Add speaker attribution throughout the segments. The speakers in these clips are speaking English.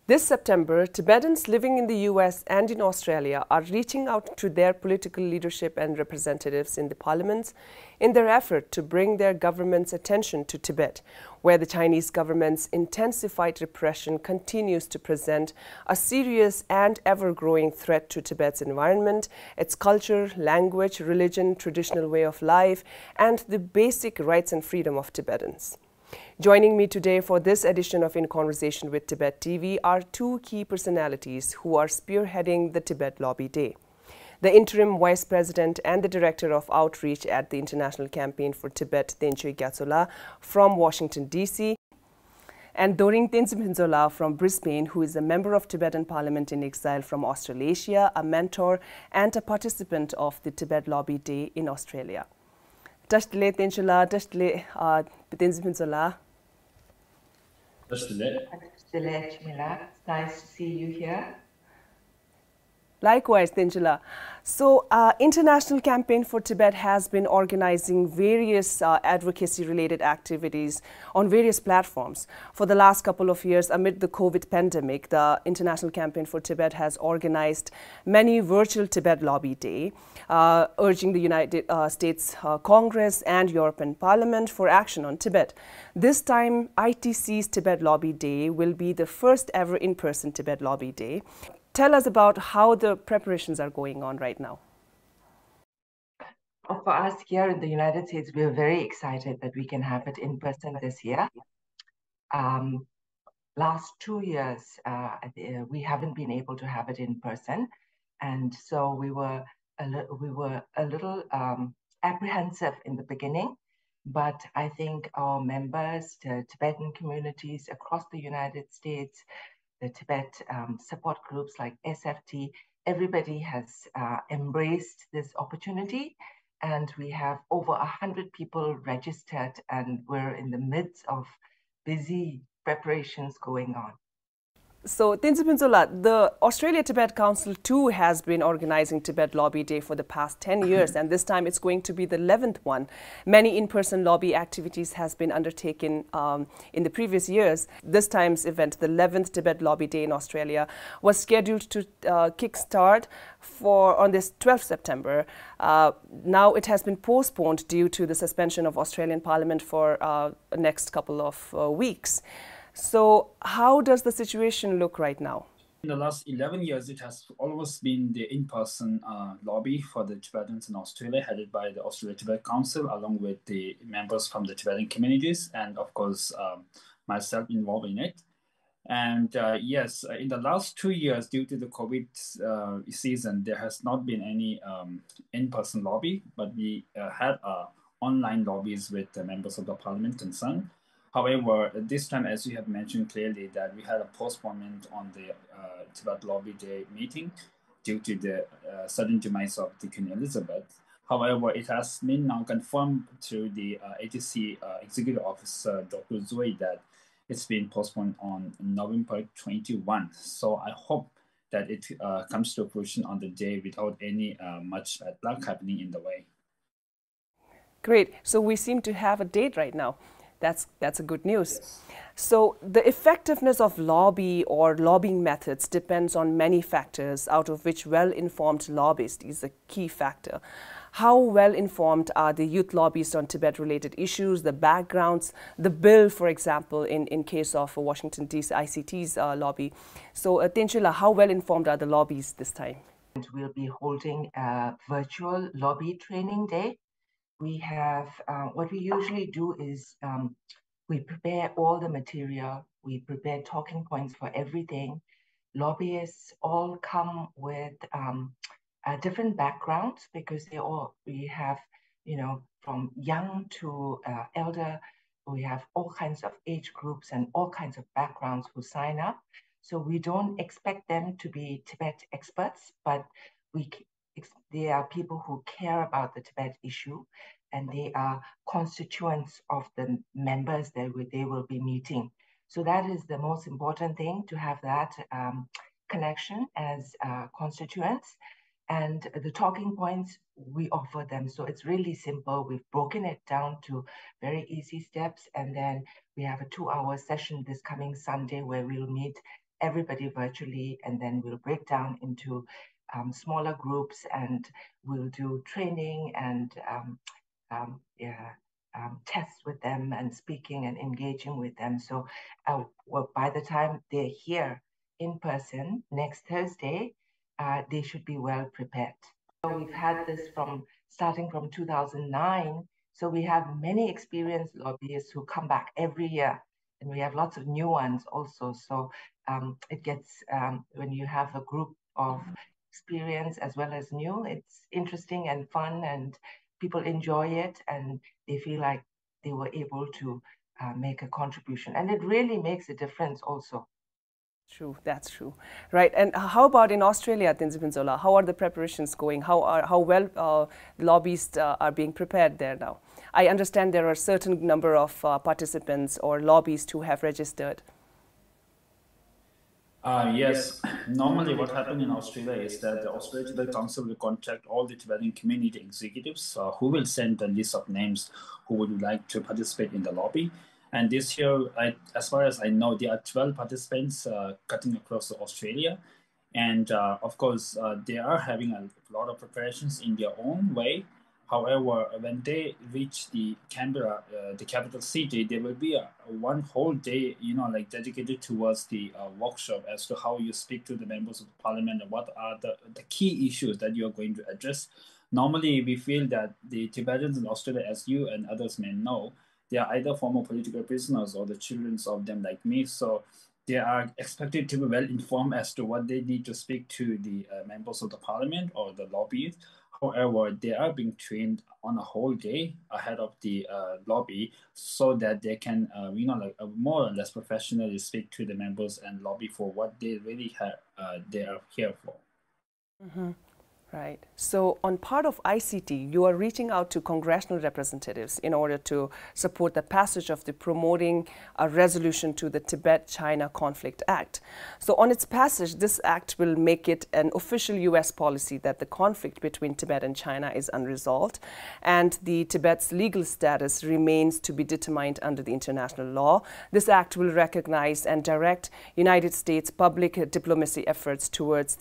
Speaker 1: This September, Tibetans living in the US and in Australia are reaching out to their political leadership and representatives in the parliaments in their effort to bring their government's attention to Tibet, where the Chinese government's intensified repression continues to present a serious and ever-growing threat to Tibet's environment, its culture, language, religion, traditional way of life, and the basic rights and freedom of Tibetans. Joining me today for this edition of In Conversation with Tibet TV are two key personalities who are spearheading the Tibet Lobby Day. The Interim Vice President and the Director of Outreach at the International Campaign for Tibet, Tenchoe from Washington, D.C., and Doring from Brisbane, who is a member of Tibetan Parliament-in-Exile from Australasia, a mentor and a participant of the Tibet Lobby Day in Australia. Tashtile Tenchoe, Tashtile Tenzin.
Speaker 2: It's nice to see you here.
Speaker 1: Likewise, Tenchoe. So, International Campaign for Tibet has been organizing various advocacy-related activities on various platforms. For the last couple of years, amid the COVID pandemic, the International Campaign for Tibet has organized many virtual Tibet Lobby Day, urging the United States Congress and European Parliament for action on Tibet. This time, ITC's Tibet Lobby Day will be the first ever in-person Tibet Lobby Day. Tell us about how the preparations are going on right now.
Speaker 2: For us here in the United States, we're very excited that we can have it in person this year. Last 2 years, we haven't been able to have it in person, and so we were a little apprehensive in the beginning. But I think our members, the Tibetan communities across the United States, the Tibet support groups like SFT, everybody has embraced this opportunity, and we have over 100 people registered, and we're in the midst of busy preparations going on.
Speaker 1: So, Tenzin, the Australia-Tibet Council too has been organizing Tibet Lobby Day for the past 10 years, and this time it's going to be the 11th one. Many in-person lobby activities has been undertaken in the previous years. This time's event, the 11th Tibet Lobby Day in Australia, was scheduled to kickstart on this 12th September. Now it has been postponed due to the suspension of Australian Parliament for the next couple of weeks. So how does the situation look right now?
Speaker 3: In the last 11 years, it has always been the in-person lobby for the Tibetans in Australia, headed by the Australia-Tibet Council, along with the members from the Tibetan communities, and of course, myself involved in it. And yes, in the last 2 years, due to the COVID season, there has not been any in-person lobby, but we had online lobbies with the members of the parliament concerned. However, this time, as you have mentioned clearly, that we had a postponement on the Tibet Lobby Day meeting due to the sudden demise of the Queen Elizabeth. However, it has been now confirmed through the ATC Executive Officer, Dr. Zoe, that it's been postponed on November 21. So I hope that it comes to fruition on the day without any much bad luck happening in the way.
Speaker 1: Great. So we seem to have a date right now. That's a good news. Yes. So the effectiveness of lobby or lobbying methods depends on many factors, out of which well-informed lobbyists is a key factor. How well-informed are the youth lobbyists on Tibet-related issues, the backgrounds, the bill, for example, in case of Washington, D.C. ICT's lobby? So, Tenchoe, how well-informed are the lobbyists this time?
Speaker 2: We'll be holding a virtual lobby training day. We have, what we usually do is we prepare all the material, we prepare talking points for everything. Lobbyists all come with different backgrounds, because we have, from young to elder, we have all kinds of age groups and all kinds of backgrounds who sign up. So we don't expect them to be Tibet experts, but they are people who care about the Tibet issue, and they are constituents of the members that they will be meeting. So that is the most important thing, to have that connection as constituents. And the talking points, we offer them. So it's really simple. We've broken it down to very easy steps. And then we have a 2-hour session this coming Sunday where we'll meet everybody virtually, and then we'll break down into smaller groups, and we'll do training and tests with them and speaking and engaging with them. So well, by the time they're here in person next Thursday, they should be well prepared. So we've had this starting from 2009. So we have many experienced lobbyists who come back every year, and we have lots of new ones also. So it gets, when you have a group of experience as well as new, it's interesting and fun, and people enjoy it, and they feel like they were able to make a contribution. And it really makes a difference also.
Speaker 1: True, that's true. Right, and how about in Australia, Tenzin? How are the preparations going? How well lobbyists are being prepared there now? I understand there are a certain number of participants or lobbyists who have registered.
Speaker 3: Yes, normally what happens in Australia is that the Australia Tibet Council will contact all the Tibetan community executives who will send a list of names who would like to participate in the lobby. And this year, as far as I know, there are 12 participants cutting across Australia. And of course, they are having a lot of preparations in their own way. However, when they reach the Canberra, the capital city, there will be one whole day, like dedicated towards the workshop as to how you speak to the members of the parliament and what are the key issues that you are going to address. Normally, we feel that the Tibetans in Australia, as you and others may know, they are either former political prisoners or the children of them like me. So they are expected to be well informed as to what they need to speak to the members of the parliament or the lobbyists. However, they are being trained on a whole day ahead of the lobby so that they can, more or less professionally speak to the members and lobby for what they really they are here for.
Speaker 1: Mm-hmm. Right. So on part of ICT, you are reaching out to congressional representatives in order to support the passage of the promoting a resolution to the Tibet-China Conflict Act. So on its passage, this act will make it an official U.S. policy that the conflict between Tibet and China is unresolved, and the Tibet's legal status remains to be determined under the international law. This act will recognize and direct United States public diplomacy efforts towards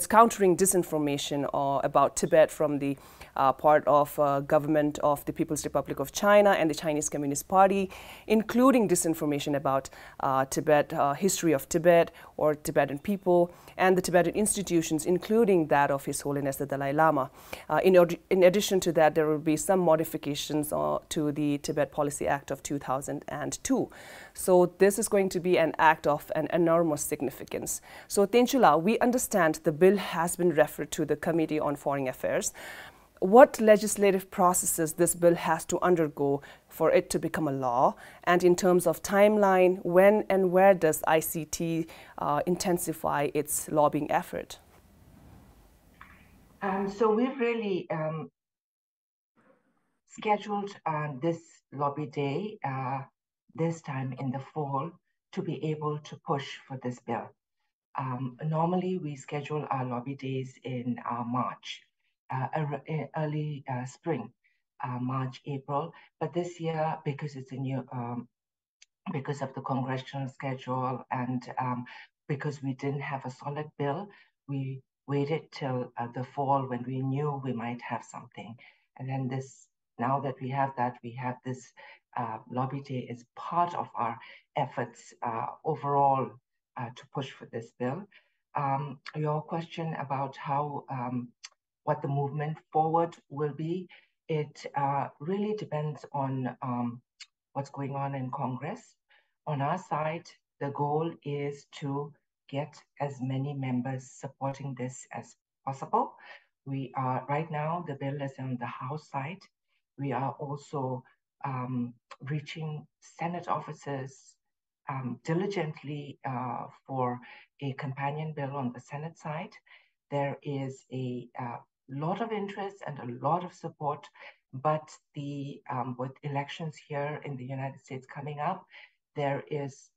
Speaker 1: countering disinformation about Tibet from the part of government of the People's Republic of China and the Chinese Communist Party, including disinformation about Tibet, history of Tibet or Tibetan people, and the Tibetan institutions, including that of His Holiness the Dalai Lama. In addition to that, there will be some modifications to the Tibet Policy Act of 2002. So this is going to be an act of an enormous significance. So Tenchoe, we understand the bill has been referred to the Committee on Foreign Affairs. What legislative processes this bill has to undergo for it to become a law? And in terms of timeline, when and where does ICT intensify its lobbying effort?
Speaker 2: So we've really scheduled this lobby day this time in the fall to be able to push for this bill. Normally, we schedule our lobby days in March, early spring, March, April. But this year, because it's a new, because of the congressional schedule and because we didn't have a solid bill, we waited till the fall when we knew we might have something. And then now that we have that, we have this lobby day as part of our efforts overall to push for this bill. Your question about how what the movement forward will be, it really depends on what's going on in Congress. On our side, the goal is to get as many members supporting this as possible. We are right now, the bill is on the House side. We are also reaching Senate offices diligently for a companion bill on the Senate side. There is a lot of interest and a lot of support, but with elections here in the United States coming up, there is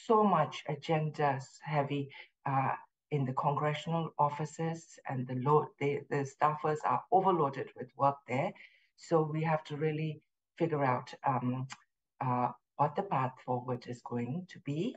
Speaker 2: so much agenda heavy in the congressional offices, and the staffers are overloaded with work there. So we have to really figure out what the path forward is going to be.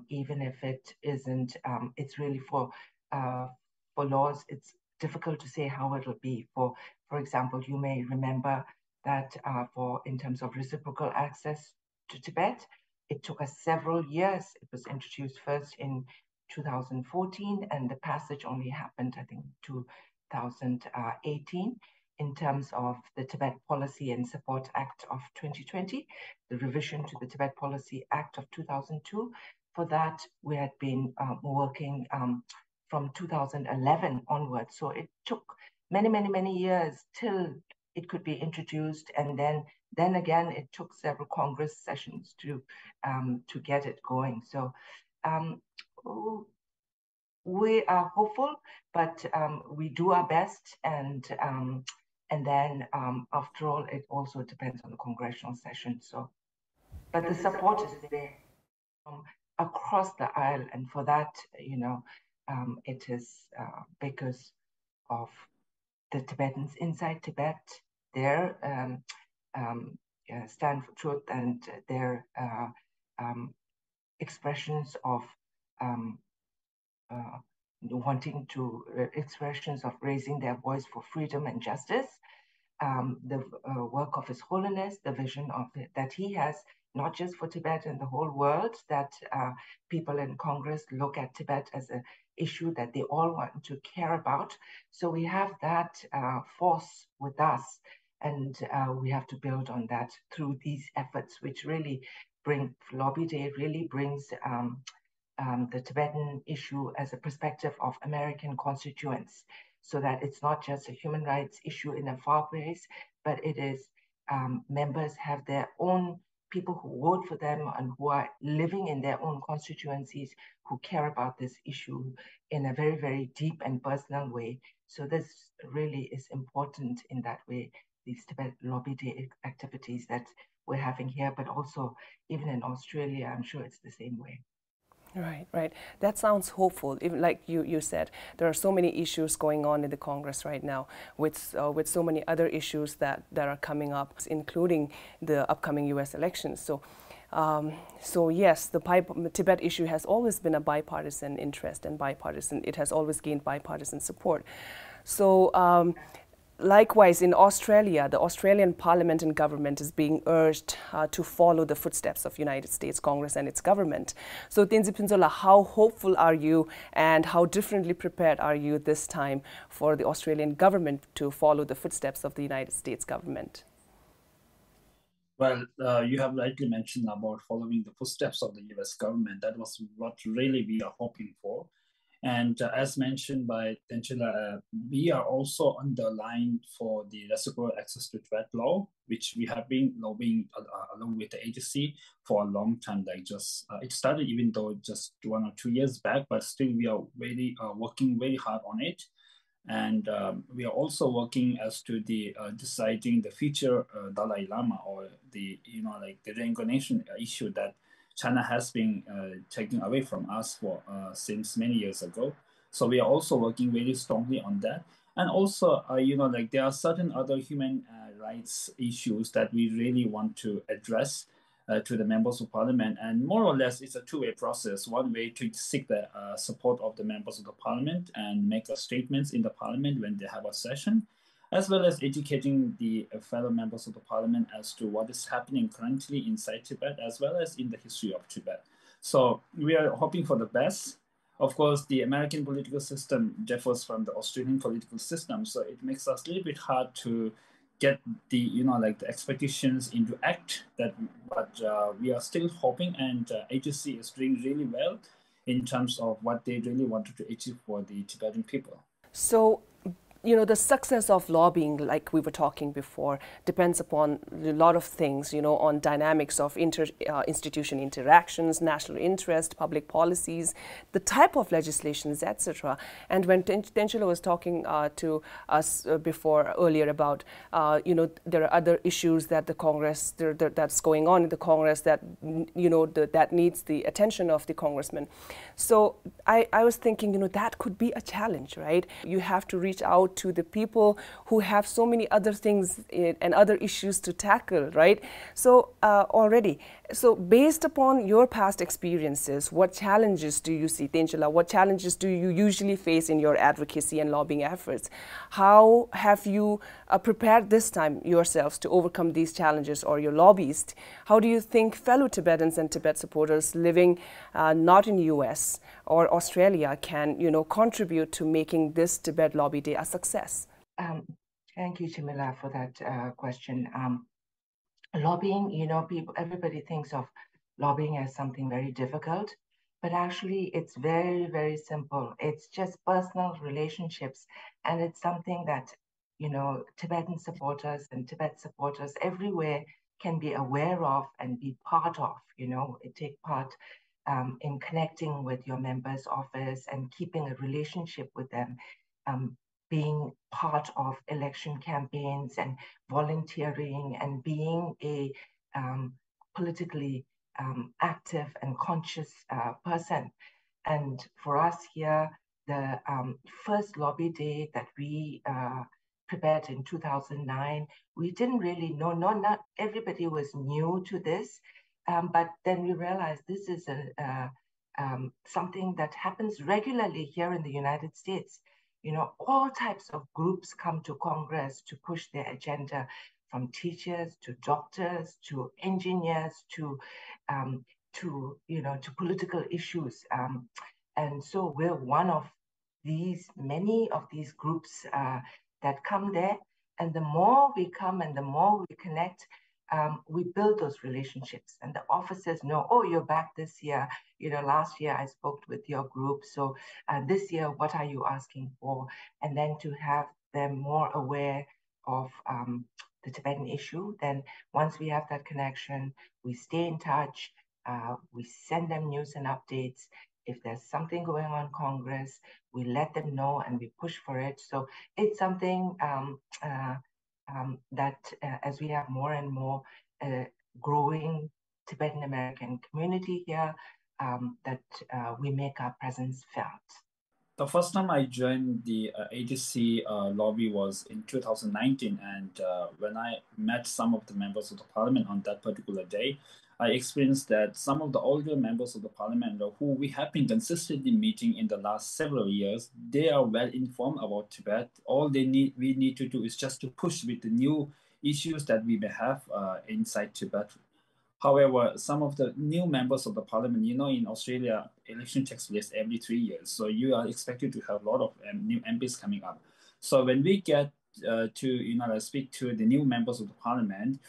Speaker 2: even if it isn't, it's really for laws, it's difficult to say how it'll be. For example, you may remember that in terms of reciprocal access to Tibet, it took us several years. It was introduced first in 2014, and the passage only happened, I think, 2018. In terms of the Tibet Policy and Support Act of 2020, the revision to the Tibet Policy Act of 2002. For that, we had been working from 2011 onwards. So it took many years till it could be introduced, and then again it took several Congress sessions to get it going. So we are hopeful, but we do our best, and then after all, it also depends on the congressional session. So, but the support is there across the aisle, and for that, you know, it is because of the Tibetans inside Tibet, their stand for truth, and their expressions of expressions of raising their voice for freedom and justice, the work of His Holiness, the vision that he has, not just for Tibet and the whole world, that people in Congress look at Tibet as an issue that they all want to care about. So we have that force with us, and we have to build on that through these efforts, which really Lobby Day really brings the Tibetan issue as a perspective of American constituents, so that it's not just a human rights issue in a far place, but it is members have their own people who vote for them and who are living in their own constituencies who care about this issue in a very deep and personal way. So this really is important in that way, these Tibet Lobby Day activities that we're having here, but also even in Australia, I'm sure it's the same way.
Speaker 1: Right. That sounds hopeful. Even like you said, there are so many issues going on in the Congress right now, with so many other issues that are coming up, including the upcoming U.S. elections. So yes, the Tibet issue has always been a bipartisan interest, and it has always gained bipartisan support. So. Likewise, in Australia, the Australian Parliament and government is being urged to follow the footsteps of United States Congress and its government. So, Phuntsok, how hopeful are you, and how differently prepared are you this time for the Australian government to follow the footsteps of the United States government?
Speaker 3: Well, you have rightly mentioned about following the footsteps of the US government. That was what really we are hoping for. And as mentioned by Tenchoe, we are also on the line for the reciprocal access to Tibet law, which we have been lobbying along with the agency for a long time. Like it started even though just 1 or 2 years back, but still we are really working very hard on it. And we are also working as to the deciding the future Dalai Lama, or the the reincarnation issue that China has been taking away from us for since many years ago. So we are also working very strongly on that. And also, there are certain other human rights issues that we really want to address to the members of parliament. And more or less, it's a two-way process. One way to seek the support of the members of the parliament and make statements in the parliament when they have a session, as well as educating the fellow members of the parliament as to what is happening currently inside Tibet, as well as in the history of Tibet. So we are hoping for the best. Of course, the American political system differs from the Australian political system, so it makes us a little bit hard to get the the expectations into act. But we are still hoping, and agency is doing really well in terms of what they really wanted to achieve for the Tibetan people.
Speaker 1: So, the success of lobbying, like we were talking before, depends upon a lot of things, on dynamics of institution interactions, national interest, public policies, the type of legislations, etc. And when Tenchoe was talking to us earlier about, there are other issues that the Congress, that's going on in the Congress that, that needs the attention of the congressman. So I was thinking, that could be a challenge, right? You have to reach out out to the people who have so many other things and other issues to tackle, right? So so based upon your past experiences, what challenges do you see, Tenchoe? What challenges do you usually face in your advocacy and lobbying efforts? How have you prepared this time yourselves to overcome these challenges, or your lobbyists? How do you think fellow Tibetans and Tibet supporters living not in US or Australia can, contribute to making this Tibet Lobby Day a success?
Speaker 2: Thank you, Jamila, for that question. Lobbying, everybody thinks of lobbying as something very difficult, but actually it's very, very simple. It's just personal relationships, and it's something that, Tibetan supporters and Tibet supporters everywhere can be aware of and be part of, take part in connecting with your member's office and keeping a relationship with them, being part of election campaigns and volunteering and being a politically active and conscious person. And for us here, the first lobby day that we prepared in 2009, we didn't really know, not everybody was new to this, but then we realized this is something that happens regularly here in the United States. All types of groups come to Congress to push their agenda, from teachers to doctors to engineers to political issues. And so we're one of many of these groups that come there. And the more we come and the more we connect, we build those relationships, and the officers know, oh, you're back this year. Last year I spoke with your group. So this year, what are you asking for? And then to have them more aware of the Tibetan issue. Then once we have that connection, we stay in touch. We send them news and updates. If there's something going on Congress, we let them know and we push for it. So it's something that as we have more and more growing Tibetan American community here, that we make our presence felt.
Speaker 3: The first time I joined the ATC lobby was in 2019, and when I met some of the members of the parliament on that particular day, I experienced that some of the older members of the parliament who we have been consistently meeting in the last several years, they are well informed about Tibet. All we need to do is just to push with the new issues that we may have inside Tibet. However, some of the new members of the parliament, in Australia, election takes place every 3 years. So you are expected to have a lot of new MPs coming up. So when we get to, speak to the new members of the parliament,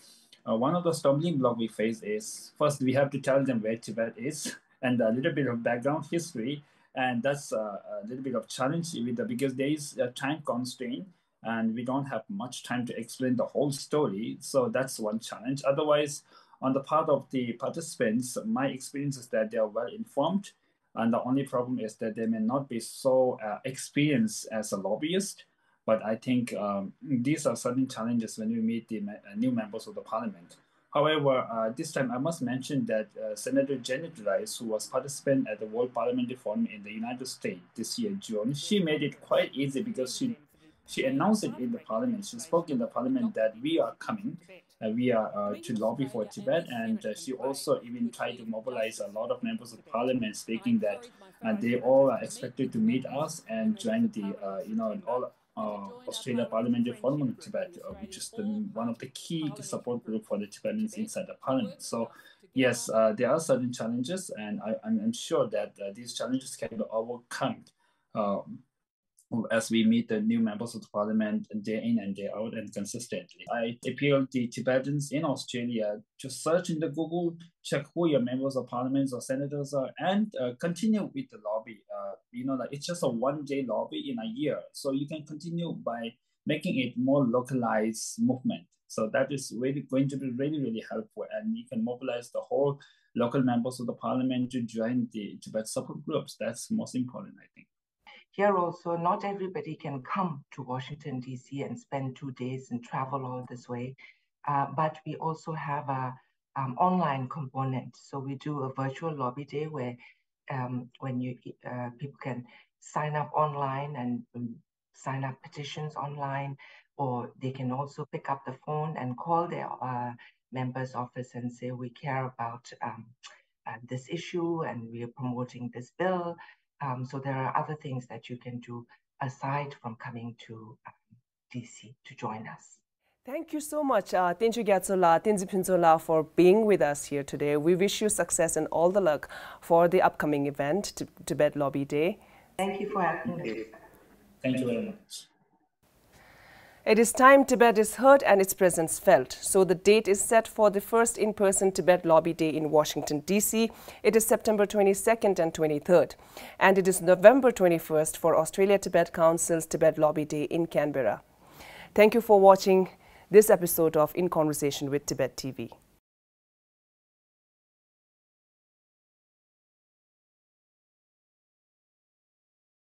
Speaker 3: one of the stumbling blocks we face is, first, we have to tell them where Tibet is and a little bit of background history. And that's a little bit of challenge with the, because there is a time constraint and we don't have much time to explain the whole story. So that's one challenge. Otherwise, on the part of the participants, my experience is that they are well informed. And the only problem is that they may not be so experienced as a lobbyist. But I think these are certain challenges when we meet the new members of the parliament. However, this time I must mention that Senator Janet Rice, who was participant at the World Parliamentary Forum in the United States this year, June, she made it quite easy because she announced it in the parliament. She spoke in the parliament that we are coming. We are to lobby for Tibet, and she also even tried to mobilize a lot of members of parliament, speaking that they all are expected to meet us and join the, Australia Parliamentary Forum on Tibet, which is one of the key support group for the Tibetans inside the parliament. So yes, there are certain challenges, and I'm sure that these challenges can be overcome as we meet the new members of the parliament day in and day out and consistently. I appeal to Tibetans in Australia to search in the Google, check who your members of parliament or senators are, and continue with the lobby. It's just a one-day lobby in a year. So you can continue by making it more localized movement. So that is really going to be really, really helpful. And you can mobilize the whole local members of the parliament to join the Tibet support groups. That's most important, I think.
Speaker 2: Here also, not everybody can come to Washington, D.C. and spend 2 days and travel all this way. But we also have a online component. So we do a virtual lobby day where when people can sign up online and sign up petitions online, or they can also pick up the phone and call their member's office and say, we care about this issue and we are promoting this bill. So there are other things that you can do aside from coming to DC to join us.
Speaker 1: Thank you so much, Tenchoe Gyatso Tenzin Phuntsok, for being with us here today. We wish you success and all the luck for the upcoming event, Tibet Lobby Day.
Speaker 2: Thank you for having us.
Speaker 3: Thank you very much.
Speaker 1: It is time Tibet is heard and its presence felt. So the date is set for the first in-person Tibet Lobby Day in Washington, D.C. It is September 22nd and 23rd. And it is November 21st for Australia-Tibet Council's Tibet Lobby Day in Canberra. Thank you for watching this episode of In Conversation with Tibettv.